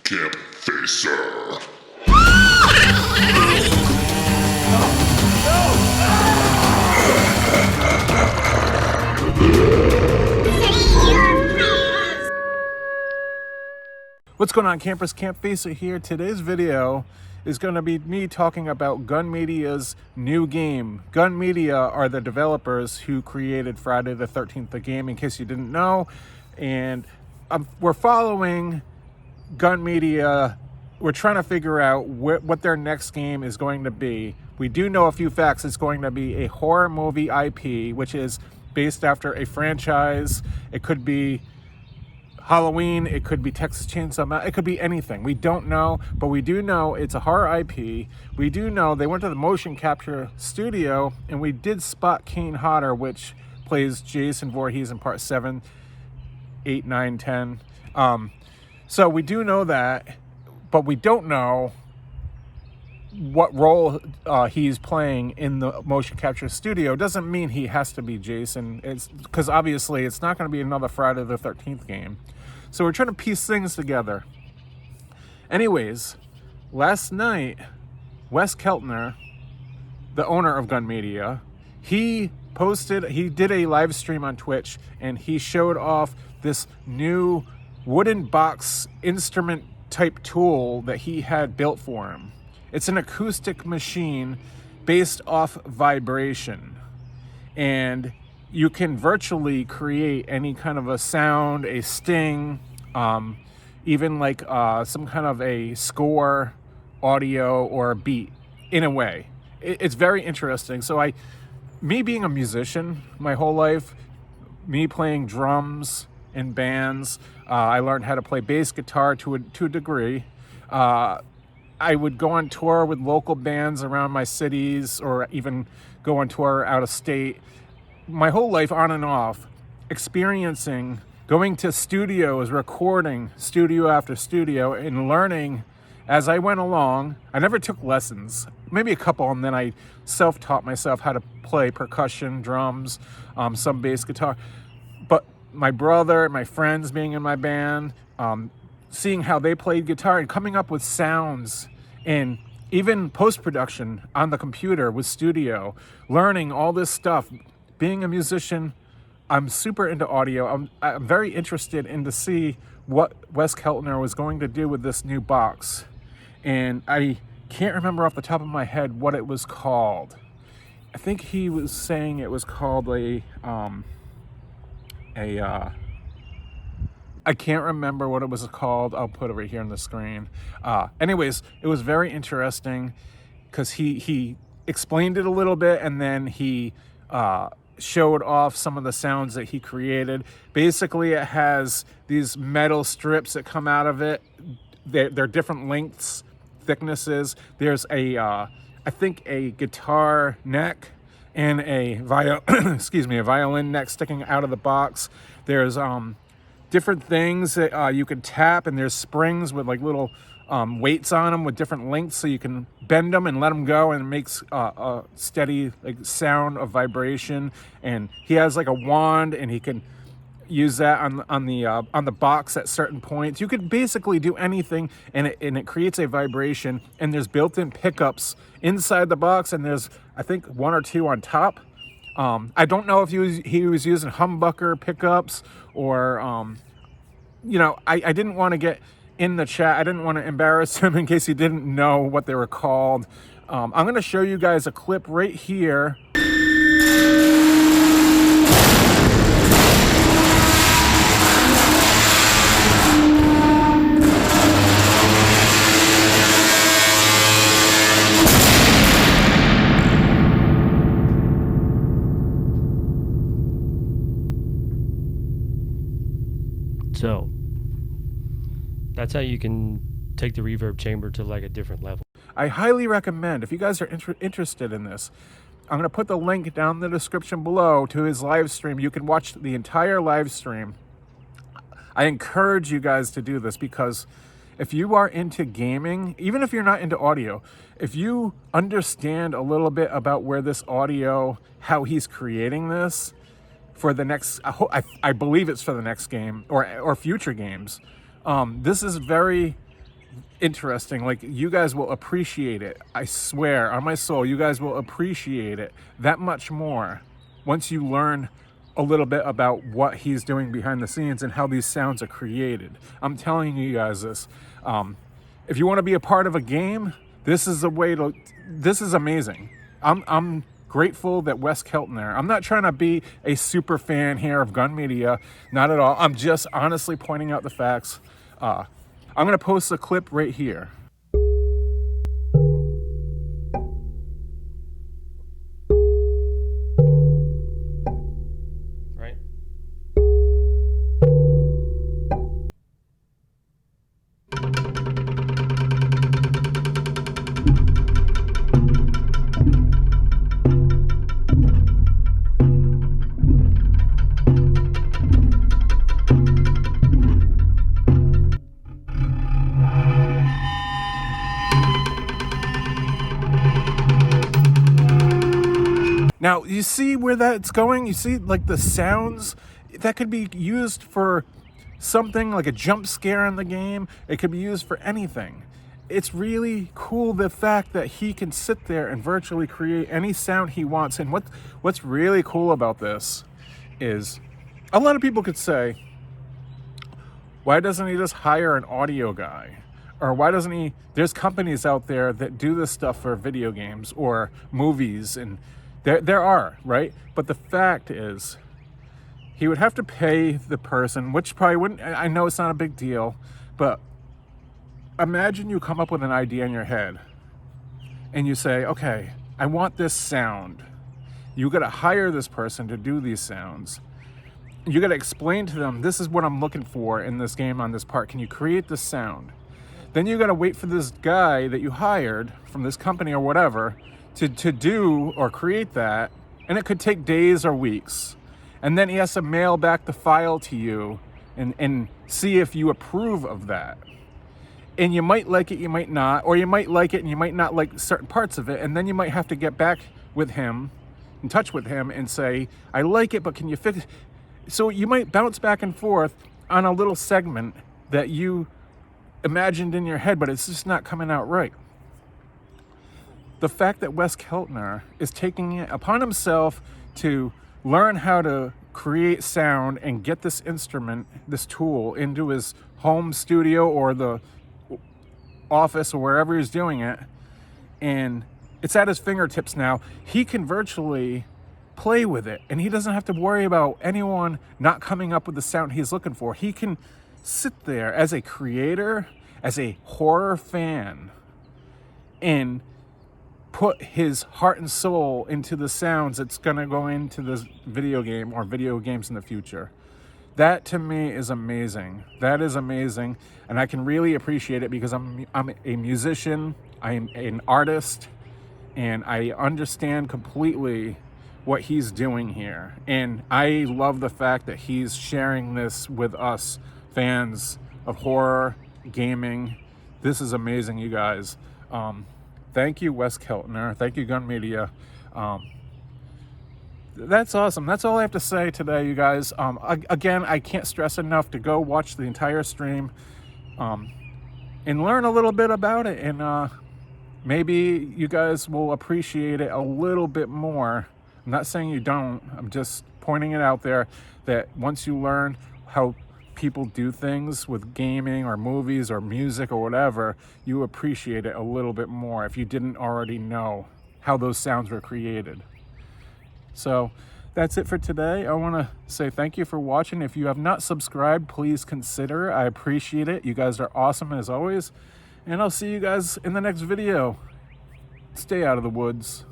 Campfacer. What's going on, campers? Campfacer here. Today's video is going to be me talking about Gun Media's new game. Gun Media are the developers who created Friday the 13th, the game, in case you didn't know. And we're following Gun Media. We're trying to figure out what their next game is going to be. We do know a few facts. It's going to be a horror movie IP, which is based after a franchise. It could be Halloween, it could be Texas Chainsaw Massacre, it could be anything. We don't know, but we do know it's a horror IP. We do know they went to the motion capture studio, and we did spot Kane Hodder, which plays Jason Voorhees in part 7, 8, 9, 10. So we do know that, but we don't know what role he's playing in the motion capture studio. Doesn't mean he has to be Jason. It's because obviously it's not going to be another Friday the 13th game. So we're trying to piece things together. Anyways, last night, Wes Keltner, the owner of Gun Media, he did a live stream on Twitch, and he showed off this new wooden box instrument type tool that he had built for him. It's an acoustic machine based off vibration, and you can virtually create any kind of a sound, a sting, even like some kind of a score, audio, or a beat in a way. It's very interesting. So me being a musician my whole life, me playing drums in bands, I learned how to play bass guitar to a degree. I would go on tour with local bands around my cities, or even go on tour out of state. My whole life, on and off, experiencing going to studios, recording studio after studio, and learning as I went along. I never took lessons, maybe a couple, and then I self-taught myself how to play percussion, drums, some bass guitar. But my brother, my friends being in my band, seeing how they played guitar and coming up with sounds, and even post-production on the computer with studio, learning all this stuff. Being a musician, I'm super into audio. I'm very interested in to see what Wes Keltner was going to do with this new box. And I can't remember off the top of my head what it was called. I think he was saying it was called I can't remember what it was called. I'll put it right here on the screen. Anyways, it was very interesting because he explained it a little bit, and then he showed off some of the sounds that he created. Basically, it has these metal strips that come out of it. They're different lengths, thicknesses. There's I think a guitar neck and a violin neck sticking out of the box. There's different things that you can tap, and there's springs with like little weights on them with different lengths, so you can bend them and let them go, and it makes a steady like sound of vibration. And he has like a wand, and he can use that on the box at certain points. You could basically do anything, and it creates a vibration. And there's built-in pickups inside the box, and there's I think 1 or 2 on top. I don't know if he was using humbucker pickups or I didn't want to get in the chat. I didn't want to embarrass him in case he didn't know what they were called. I'm going to show you guys a clip right here. So that's how you can take the reverb chamber to like a different level. I highly recommend, if you guys are interested in this, I'm going to put the link down in the description below to his live stream. You can watch the entire live stream. I encourage you guys to do this, because if you are into gaming, even if you're not into audio, if you understand a little bit about where this audio, how he's creating this for the next, I believe it's for the next game or future games. This is very interesting. Like, you guys will appreciate it. I swear on my soul, you guys will appreciate it that much more once you learn a little bit about what he's doing behind the scenes and how these sounds are created. I'm telling you guys this. If you want to be a part of a game, this is a way to. This is amazing. I'm grateful that Wes Keltner. I'm not trying to be a super fan here of Gun Media, not at all. I'm just honestly pointing out the facts. I'm gonna post a clip right here. Right. Now, you see where that's going? You see, like, the sounds that could be used for something like a jump scare in the game. It could be used for anything. It's really cool, the fact that he can sit there and virtually create any sound he wants. And what's really cool about this is a lot of people could say, why doesn't he just hire an audio guy? Or why doesn't he? There's companies out there that do this stuff for video games or movies, and there are, right? But the fact is, he would have to pay the person, which probably wouldn't. I know it's not a big deal, but imagine you come up with an idea in your head and you say, okay, I want this sound. You got to hire this person to do these sounds. You got to explain to them, this is what I'm looking for in this game on this part. Can you create this sound? Then you got to wait for this guy that you hired from this company or whatever to do or create that. And it could take days or weeks. And then he has to mail back the file to you and see if you approve of that. And you might like it, you might not, or you might like it and you might not like certain parts of it. And then you might have to get back with him, in touch with him, and say, I like it, but can you fix it? So you might bounce back and forth on a little segment that you imagined in your head, but it's just not coming out right. The fact that Wes Keltner is taking it upon himself to learn how to create sound and get this instrument, this tool, into his home studio or the office or wherever he's doing it, and it's at his fingertips now. He can virtually play with it, and he doesn't have to worry about anyone not coming up with the sound he's looking for. He can sit there as a creator, as a horror fan, and put his heart and soul into the sounds that's going to go into this video game or video games in the future. That to me is amazing. That is amazing, and I can really appreciate it because I'm a musician, I'm an artist, and I understand completely what he's doing here. And I love the fact that he's sharing this with us fans of horror, gaming. This is amazing, you guys. Thank you, Wes Keltner. Thank you, Gun Media. That's awesome. That's all I have to say today, you guys. Again, I can't stress enough to go watch the entire stream and learn a little bit about it. And maybe you guys will appreciate it a little bit more. I'm not saying you don't. I'm just pointing it out there that once you learn how people do things with gaming or movies or music or whatever, you appreciate it a little bit more if you didn't already know how those sounds were created. So that's it for today. I want to say thank you for watching. If you have not subscribed, please consider. I appreciate it. You guys are awesome as always. And I'll see you guys in the next video. Stay out of the woods.